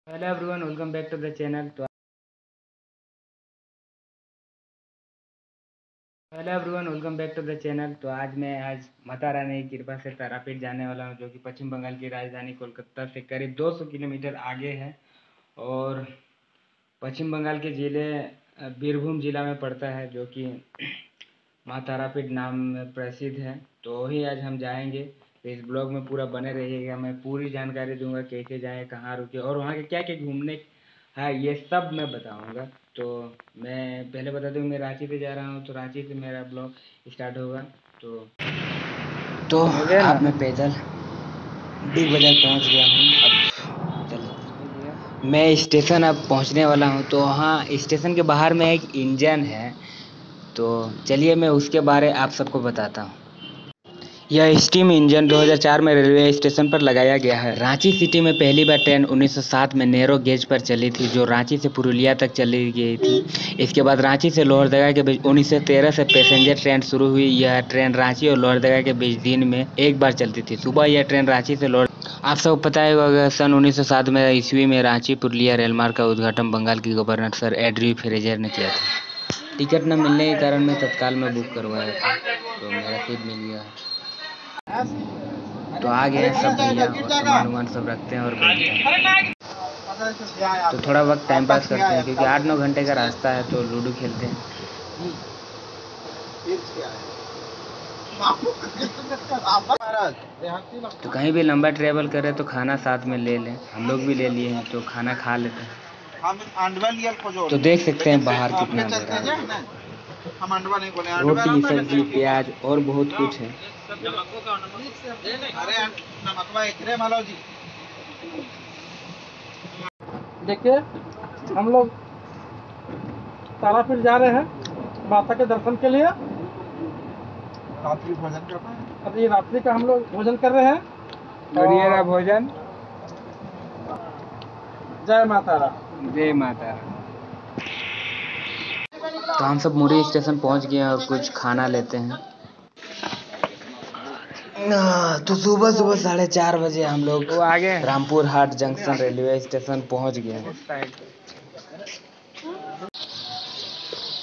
Hello everyone, welcome back to the channel. तो आज मैं माता रानी की कृपा से तारापीठ जाने वाला हूँ, जो कि पश्चिम बंगाल की राजधानी कोलकाता से करीब 200 किलोमीटर आगे है और पश्चिम बंगाल के ज़िले बीरभूम ज़िला में पड़ता है, जो कि माँ तारापीठ नाम में प्रसिद्ध है। तो वही आज हम जाएंगे। तो इस ब्लॉग में पूरा बने रहिएगा, मैं पूरी जानकारी दूंगा, कैसे जाएं, कहाँ रुके और वहाँ के क्या क्या घूमने है, ये सब मैं बताऊंगा। तो मैं पहले बता दूं, मैं रांची से जा रहा हूँ, तो रांची से मेरा ब्लॉग स्टार्ट होगा। तो अब मैं पैदल बिग बाज़ार पहुँच गया हूँ। अब चलो, मैं स्टेशन अब पहुँचने वाला हूँ। तो वहाँ स्टेशन के बाहर में एक इंजन है, तो चलिए मैं उसके बारे आप सबको बताता हूँ। यह स्टीम इंजन 2004 में रेलवे स्टेशन पर लगाया गया है। रांची सिटी में पहली बार ट्रेन 1907 में नैरो गेज पर चली थी, जो रांची से पुरुलिया तक चली गई थी। इसके बाद रांची से लोहरदगा के बीच 1913 से पैसेंजर ट्रेन शुरू हुई। यह ट्रेन रांची और लोहरदगा के बीच दिन में एक बार चलती थी। सुबह यह ट्रेन रांची से आप सबको पता है, सन 1907 में ईस्वी में रांची पुरुलिया रेलमार्ग का उद्घाटन बंगाल के गवर्नर सर एड्रयू फ्रेजर ने किया था। टिकट न मिलने के कारण मैं तत्काल में बुक करवाया था, तो मेरा सीट मिल गया। तो आ गए हैं सब भैया और सामान वामान सब रखते हैं और बैठते हैं। तो थोड़ा वक्त टाइम पास करते हैं, क्योंकि 8-9 घंटे का रास्ता है, तो लूडो खेलते हैं। तो कहीं भी लंबा ट्रेवल करें तो खाना साथ में ले लें। हम लोग भी ले लिए हैं, तो खाना खा लेते हैं। तो देख सकते हैं बाहर कितना अंधेरा है। रोटी, सब्जी, प्याज और बहुत कुछ है। देखिए, हम लोग तारापीठ जा रहे हैं माता के दर्शन के लिए। रात्रि भोजन कर रहे हैं। अभी रात्रि का हम लोग भोजन कर रहे हैं। करिएगा भोजन। जय माता रा। जय माता रा। तो हम सब मुरी स्टेशन पहुंच गए हैं और कुछ खाना लेते हैं। तो सुबह 4:30 बजे हम लोग रामपुर हाट जंक्शन रेलवे स्टेशन पहुंच गए हैं।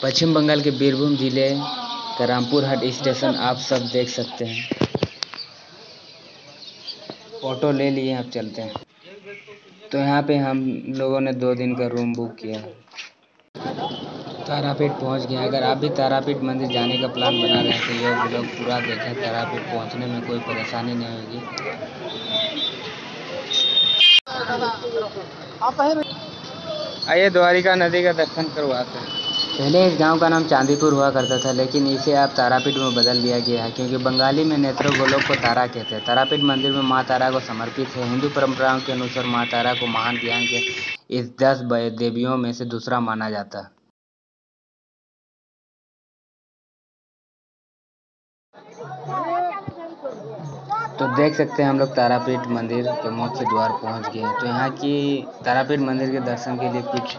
पश्चिम बंगाल के बीरभूम जिले का रामपुर हाट स्टेशन आप सब देख सकते हैं। ऑटो ले लिए, अब चलते हैं। तो यहाँ पे हम लोगों ने 2 दिन का रूम बुक किया। तारापीठ पहुँच गए। अगर आप भी तारापीठ मंदिर जाने का प्लान बना रहे हैं तो यह ब्लॉग पूरा देखें। तारापीठ पहुँचने में कोई परेशानी नहीं होगी। आइए द्वारिका नदी का दर्शन करवाते हैं। पहले इस गांव का नाम चांदीपुर हुआ करता था, लेकिन इसे अब तारापीठ में बदल दिया गया है, क्योंकि बंगाली में नेत्रों गोलोक को तारा कहते हैं। तारापीठ मंदिर में माँ तारा को समर्पित है। हिंदू परंपराओं के अनुसार माँ तारा को महान ज्ञान के इस 10 देवियों में से दूसरा माना जाता है। तो देख सकते हैं हम लोग तारापीठ मंदिर के मुख्य द्वार पहुंच गए हैं। तो यहाँ की तारापीठ मंदिर के दर्शन के लिए कुछ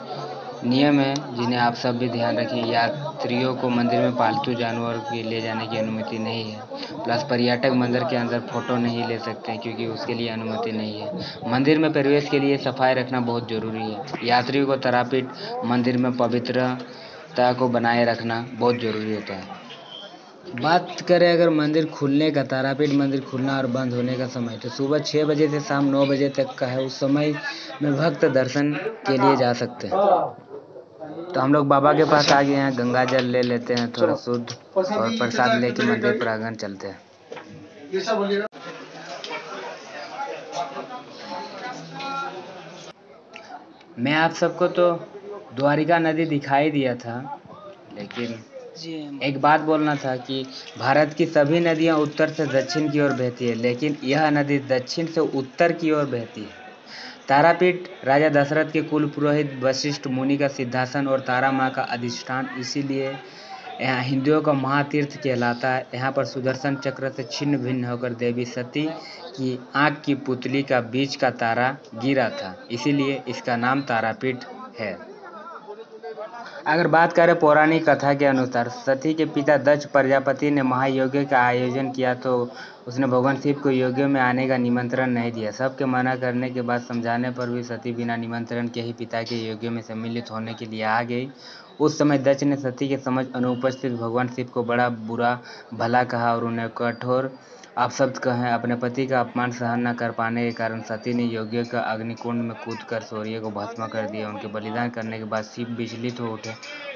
नियम है, जिन्हें आप सब भी ध्यान रखें। यात्रियों को मंदिर में पालतू जानवर के ले जाने की अनुमति नहीं है। प्लस पर्यटक मंदिर के अंदर फोटो नहीं ले सकते हैं, क्योंकि उसके लिए अनुमति नहीं है। मंदिर में प्रवेश के लिए सफाई रखना बहुत जरूरी है। यात्रियों को तारापीठ मंदिर में पवित्रता को बनाए रखना बहुत जरूरी होता है। बात करें अगर मंदिर खुलने का, तारापीठ मंदिर खुलना और बंद होने का समय, तो सुबह 6 बजे से शाम 9 बजे तक का है। उस समय में भक्त दर्शन के लिए जा सकते हैं। तो हम लोग बाबा के पास आ गए हैं। गंगा जल ले लेते हैं थोड़ा शुद्ध, और प्रसाद लेके मंदिर प्रांगण चलते हैं। मैं आप सबको तो द्वारिका नदी दिखाई दिया था, लेकिन एक बात बोलना था कि भारत की सभी नदियां उत्तर से दक्षिण की ओर बहती है, लेकिन यह नदी दक्षिण से उत्तर की ओर बहती है। तारापीठ राजा दशरथ के कुल पुरोहित वशिष्ठ मुनि का सिद्धासन और तारा माँ का अधिष्ठान, इसीलिए यहाँ हिंदुओं का महातीर्थ कहलाता है। यहाँ पर सुदर्शन चक्र से छिन्न भिन्न होकर देवी सती की आँख की पुतली का बीच का तारा गिरा था, इसीलिए इसका नाम तारापीठ है। अगर बात करें पौराणिक कथा के अनुसार, सती के पिता दक्ष प्रजापति ने महायज्ञ का आयोजन किया तो उसने भगवान शिव को यज्ञ में आने का निमंत्रण नहीं दिया। सबके मना करने के बाद समझाने पर भी सती बिना निमंत्रण के ही पिता के यज्ञ में सम्मिलित होने के लिए आ गई। उस समय दक्ष ने सती के समझ अनुपस्थित भगवान शिव को बड़ा बुरा भला कहा और उन्हें कठोर अपशब्द कहे। अपने पति का अपमान सहन न कर पाने के कारण सती ने यज्ञ का अग्निकुंड में कूदकर सूर्य को भस्म कर दिया। उनके बलिदान करने के बाद शिव विचलित हो उठे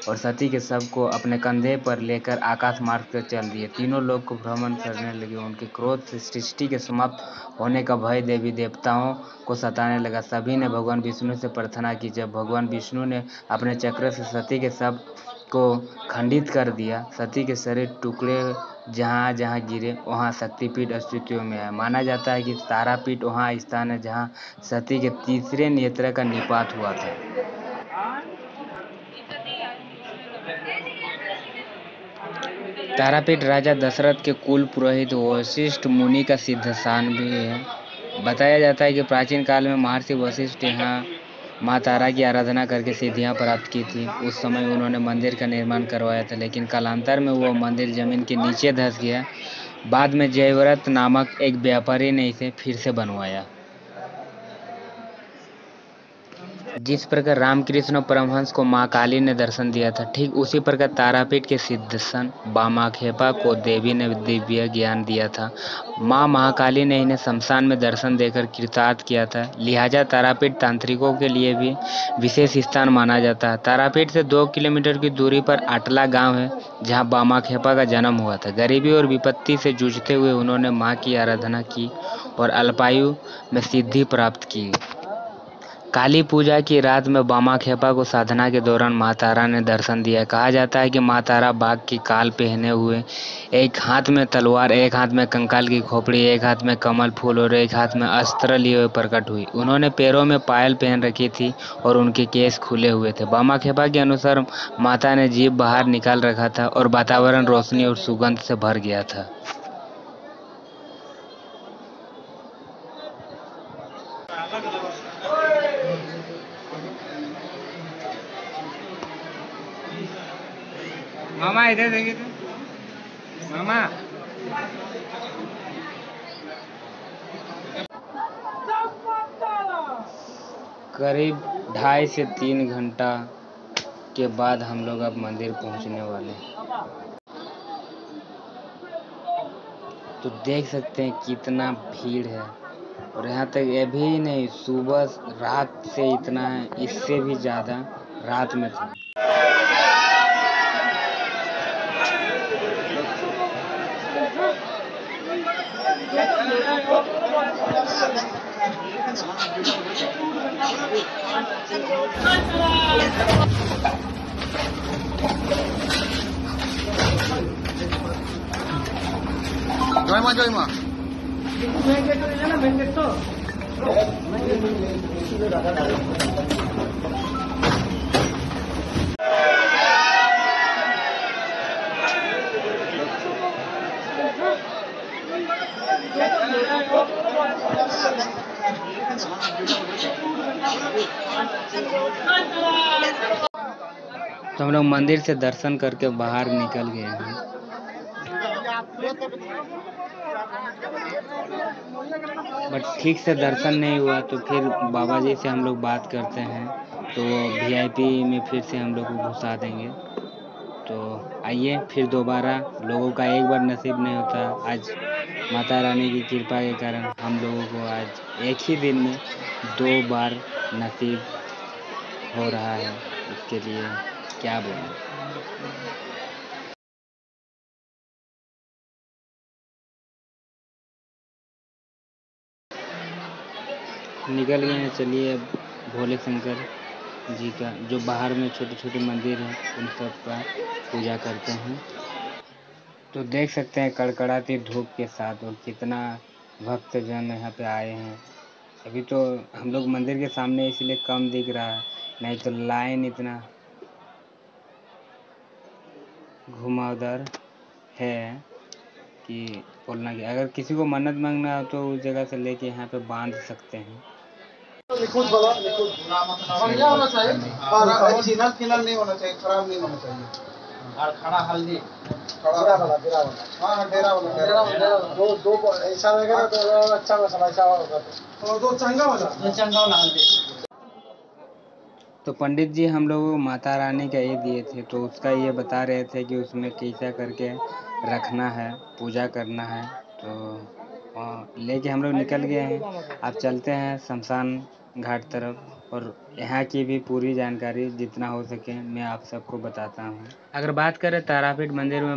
और सती के शव को अपने कंधे पर लेकर आकाश मार्ग पर चल दिए। तीनों लोग को भ्रमण करने लगे। उनके क्रोध से सृष्टि के समाप्त होने का भय देवी देवताओं को सताने लगा। सभी ने भगवान विष्णु से प्रार्थना की। जब भगवान विष्णु ने अपने चक्र से सती के शव को खंडित कर दिया, सती के शरीर टुकड़े जहाँ जहाँ गिरे वहाँ शक्तिपीठ अस्तित्व में है। माना जाता है कि तारापीठ वहाँ स्थान है जहाँ सती के तीसरे नेत्र का निपात हुआ था। तारापीठ राजा दशरथ के कुल पुरोहित वशिष्ठ मुनि का सिद्ध स्थान भी है। बताया जाता है कि प्राचीन काल में महर्षि वशिष्ठ यहाँ माँ तारा की आराधना करके सिद्धियाँ प्राप्त की थी। उस समय उन्होंने मंदिर का निर्माण करवाया था, लेकिन कालांतर में वह मंदिर जमीन के नीचे धंस गया। बाद में जयव्रत नामक एक व्यापारी ने इसे फिर से बनवाया। जिस प्रकार रामकृष्ण परमहंस को मां काली ने दर्शन दिया था, ठीक उसी प्रकार तारापीठ के सिद्धसन बामाखेपा को देवी ने दिव्य ज्ञान दिया था। मां महाकाली ने इन्हें शमशान में दर्शन देकर कृतार्थ किया था। लिहाजा तारापीठ तांत्रिकों के लिए भी विशेष स्थान माना जाता है। तारापीठ से 2 किलोमीटर की दूरी पर अटला गांव है, जहां बामाखेपा का जन्म हुआ था। गरीबी और विपत्ति से जूझते हुए उन्होंने मां की आराधना की और अल्पायु में सिद्धि प्राप्त की। काली पूजा की रात में बामाखेपा को साधना के दौरान मां तारा ने दर्शन दिया। कहा जाता है कि मां तारा बाघ की काल पहने हुए, एक हाथ में तलवार, एक हाथ में कंकाल की खोपड़ी, एक हाथ में कमल फूल और एक हाथ में अस्त्र लिए हुए प्रकट हुई। उन्होंने पैरों में पायल पहन रखी थी और उनके केस खुले हुए थे। बामाखेपा के अनुसार माता ने जीभ बाहर निकाल रखा था और वातावरण रोशनी और सुगंध से भर गया था। मामा इधर देखिए तो। मामा करीब 2.5 से 3 घंटा के बाद हम लोग अब मंदिर पहुंचने वाले हैं। तो देख सकते हैं कितना भीड़ है और यहाँ तक ये भी नहीं, सुबह रात से इतना है, इससे भी ज़्यादा रात में था। जय मां तो हम लोग मंदिर से दर्शन करके बाहर निकल गए हैं। बट ठीक से दर्शन नहीं हुआ, तो फिर बाबा जी से हम लोग बात करते हैं, तो VIP में फिर से हम लोग को घुसा देंगे। तो आइए, फिर दोबारा, लोगों का एक बार नसीब नहीं होता। आज माता रानी की कृपा के कारण हम लोगों को आज एक ही दिन में 2 बार नसीब हो रहा है। इसके लिए क्या बोलें। निकल गए हैं। चलिए अब भोले शंकर जी का जो बाहर में छोटे छोटे मंदिर हैं उन सब का पूजा करते हैं। तो देख सकते हैं कड़कड़ाती धूप के साथ और कितना भक्तजन यहाँ पे आए हैं। अभी तो हम लोग मंदिर के सामने इसलिए कम दिख रहा है, नहीं तो लाइन इतना घुमावदार है कि बोलना कि अगर किसी को मन्नत मांगना हो तो उस जगह से लेके यहाँ पे बांध सकते हैं। लिक्विड वाला लिक्विड बढ़िया होना चाहिए और चीनल फिनल नहीं होना चाहिए, खराब नहीं होना चाहिए। और खड़ा हल्दी खड़ा वाला डेरा वाला, हाँ डेरा वाला दो ऐसा रहेगा ना तो अच्छा मसाला ऐसा होगा। और दो चंगा वाला हल्दी। तो पंडित जी हम लोगों को माता रानी का ये दिए थे, तो उसका ये बता रहे थे कि उसमें कैसा करके रखना है, पूजा करना है। तो लेके हम लोग निकल गए हैं। अब चलते हैं शमशान घाट तरफ, और यहाँ की भी पूरी जानकारी जितना हो सके मैं आप सबको बताता हूँ। अगर बात करें तारापीठ मंदिर में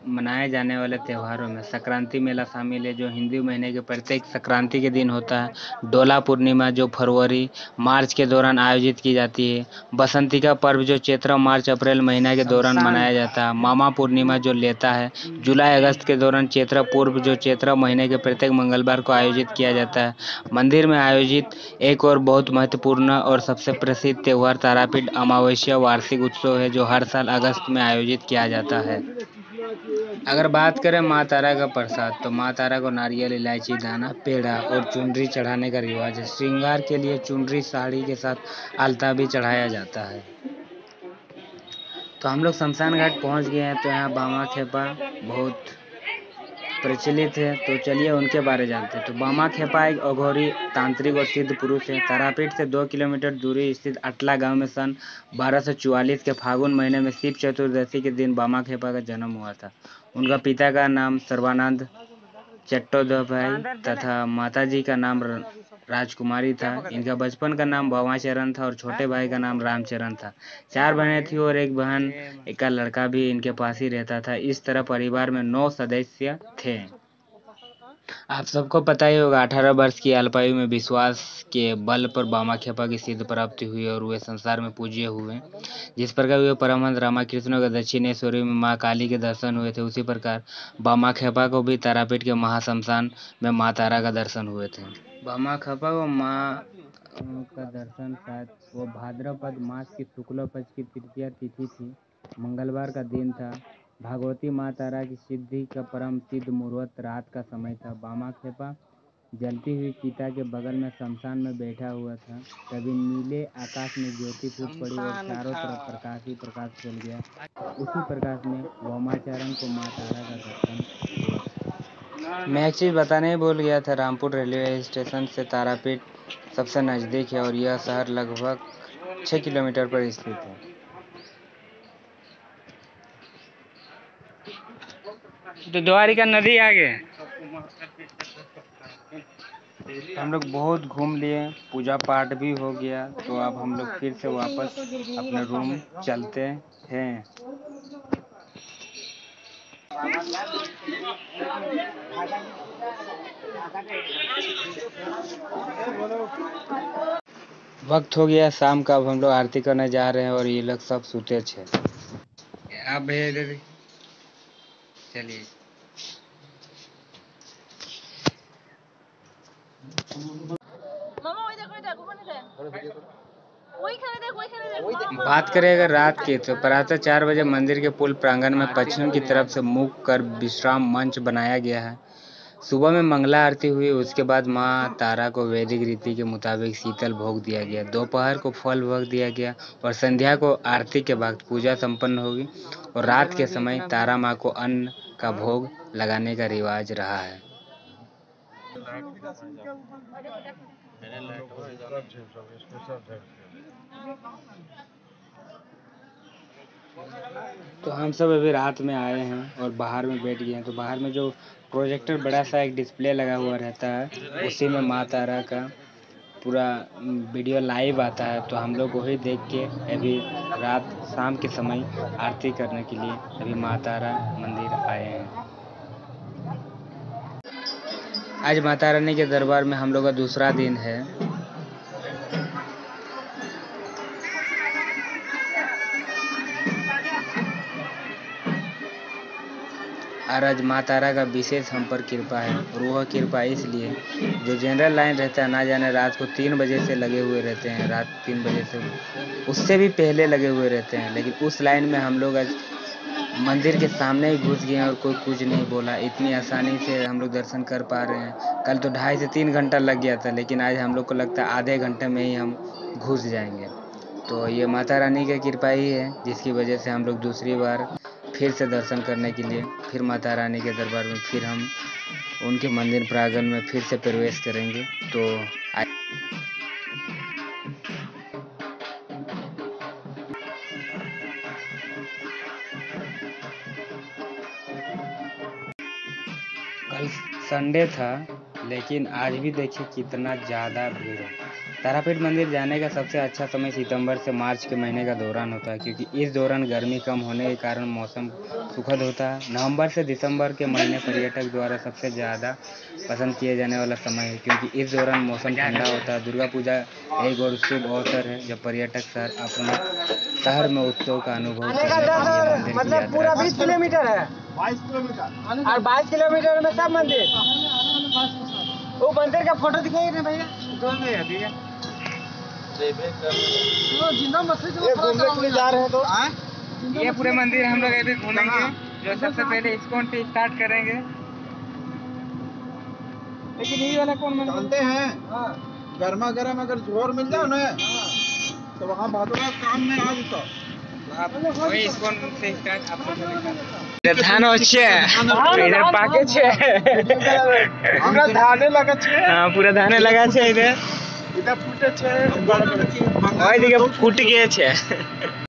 मनाए जाने वाले त्योहारों में संक्रांति मेला शामिल है, जो हिंदू महीने के प्रत्येक संक्रांति के दिन होता है। डोला पूर्णिमा जो फरवरी मार्च के दौरान आयोजित की जाती है। बसंती का पर्व जो चैत्र मार्च अप्रैल महीना के दौरान मनाया जाता है। मामा पूर्णिमा जो लेता है जुलाई अगस्त के दौरान। चैत्र पूर्व जो चैत्र महीने के प्रत्येक मंगलवार को आयोजित किया जाता है। मंदिर में आयोजित एक और बहुत महत्वपूर्ण और सबसे प्रसिद्ध त्योहार तारापीठ अमावस्या वार्षिक उत्सव है, जो हर साल अगस्त में आयोजित किया जाता है। अगर बात करें माँ तारा का प्रसाद, तो माँ तारा को नारियल, इलायची दाना, पेड़ा और चुनरी चढ़ाने का रिवाज है। श्रृंगार के लिए चुनरी साड़ी के साथ आलता भी चढ़ाया जाता है। तो हम लोग शमशान घाट पहुंच गए हैं। तो यहाँ बामा खेपा बहुत प्रचलित है, तो चलिए उनके बारे जानते हैं। तो बामा खेपा एक अघोरी तांत्रिक और सिद्ध पुरुष है। तारापीठ से 2 किलोमीटर दूरी स्थित अटला गांव में सन 1244 के फागुन महीने में शिव चतुर्दशी के दिन बामा खेपा का जन्म हुआ था। उनका पिता का नाम सर्वानंद चट्टोपाध्याय तथा माताजी का नाम राजकुमारी था। इनका बचपन का नाम भवाचरण था और छोटे भाई का नाम रामचरण था। 4 बहनें थी और एक बहन का लड़का भी इनके पास ही रहता था। इस तरह परिवार में 9 सदस्य थे। आप सबको पता ही होगा, 18 वर्ष की अल्पायु में विश्वास के बल पर बामा खेपा की सिद्ध प्राप्ति हुई और वे संसार में पूज्य हुए। जिस प्रकार वे परमहंस रामकृष्ण के दक्षिणेश्वरी में माँ काली के दर्शन हुए थे, उसी प्रकार बामा खेपा को भी तारापीठ के महाश्मशान में माँ तारा का दर्शन हुए थे। बामा खेपा को माँ का दर्शन शायद वो भाद्रपद मास की शुक्ल पक्ष की तृतीया तिथि थी, मंगलवार का दिन था। भागवती माँ तारा की सिद्धि का परम सिद्ध मुहूर्त रात का समय था। बामा खेपा जलती हुई चिता के बगल में शमशान में बैठा हुआ था। तभी नीले आकाश में ज्योति फूट पड़ी और चारों तरफ प्रकाश ही प्रकाश फैल गया। उसी प्रकाश में वामाचरण को माँ तारा का दर्शन हुआ। मैं एक चीज़ बताने ही भूल गया था, रामपुर रेलवे स्टेशन से तारापीठ सबसे नज़दीक है और यह शहर लगभग 6 किलोमीटर पर स्थित है। तो द्वारिका नदी आगे हम लोग बहुत घूम लिए, पूजा पाठ भी हो गया। तो अब हम लोग फिर से वापस अपने रूम चलते हैं। वक्त हो गया शाम का, अब हम लोग आरती करने जा रहे हैं और ये लोग सब सूते थे। आप भेज दे, चलिए। बात करें अगर रात की, तो प्रातः 4 बजे मंदिर के पुल प्रांगण में पश्चिम की तरफ से मुख कर विश्राम मंच बनाया गया है। सुबह में मंगला आरती हुई, उसके बाद माँ तारा को वैदिक रीति के मुताबिक शीतल भोग दिया गया। दोपहर को फल भोग दिया गया और संध्या को आरती के वक्त पूजा संपन्न होगी। और रात के समय तारा माँ को अन्न का भोग लगाने का रिवाज रहा है। तो हम सब अभी रात में आए हैं और बाहर में बैठ गए हैं। तो बाहर में जो प्रोजेक्टर बड़ा सा एक डिस्प्ले लगा हुआ रहता है, उसी में माँ तारा का पूरा वीडियो लाइव आता है। तो हम लोग वही देख के अभी रात शाम के समय आरती करने के लिए अभी माँ तारा मंदिर आए हैं। आज माता रानी के दरबार में हम लोग का दूसरा दिन है। और आज माँ तारा का विशेष हम पर कृपा है, और वह कृपा इसलिए जो जनरल लाइन रहता है ना जाने रात को 3 बजे से लगे हुए रहते हैं, रात 3 बजे से उससे भी पहले लगे हुए रहते हैं, लेकिन उस लाइन में हम लोग आज मंदिर के सामने ही घुस गए और कोई कुछ नहीं बोला। इतनी आसानी से हम लोग दर्शन कर पा रहे हैं। कल तो 2.5 से 3 घंटा लग गया था, लेकिन आज हम लोग को लगता है आधे घंटे में ही हम घुस जाएंगे। तो ये माता रानी की कृपा ही है, जिसकी वजह से हम लोग दूसरी बार फिर से दर्शन करने के लिए फिर माता रानी के दरबार में फिर हम उनके मंदिर प्रांगण में फिर से प्रवेश करेंगे। तो कल संडे था, लेकिन आज भी देखिए कितना ज़्यादा भीड़ है। तारापीठ मंदिर जाने का सबसे अच्छा समय सितंबर से मार्च के महीने का दौरान होता है, क्योंकि इस दौरान गर्मी कम होने के कारण मौसम सुखद होता है। नवंबर से दिसंबर के महीने पर्यटक द्वारा सबसे ज़्यादा पसंद किए जाने वाला समय है, क्योंकि इस दौरान मौसम ठंडा होता है। दुर्गा पूजा एक और शुभ अवसर है जब पर्यटक अपने शहर में उत्सव का अनुभव करने के लिए मंदिर की यात्रा पूरा 20 किलोमीटर है, 22 किलोमीटर और 22 किलोमीटर में सब मंदिर। वो मंदिर का फोटो दिखाइए ना भैया। जिंदा मछली घूमने के लिए जा रहे हैं दोस्त। ये पूरे मंदिर हम लोग अभी घूमेंगे। जो सबसे पहले इस्कॉन से स्टार्ट करेंगे। लेकिन ये वाला कौन मंदिर जानते हैं? गर्मा गर्म अगर झोर मिल जाओ ना तो वहाँ भादुरा काम में आ जाता। वही इस्कॉन से स्टार्ट आप लोग धान होच्छे इधर पाके छे पूरा धाने लगा छे। हां पूरा धाने लगा छे इधर इधर फूटे छे ओई दिके फूट गए छे।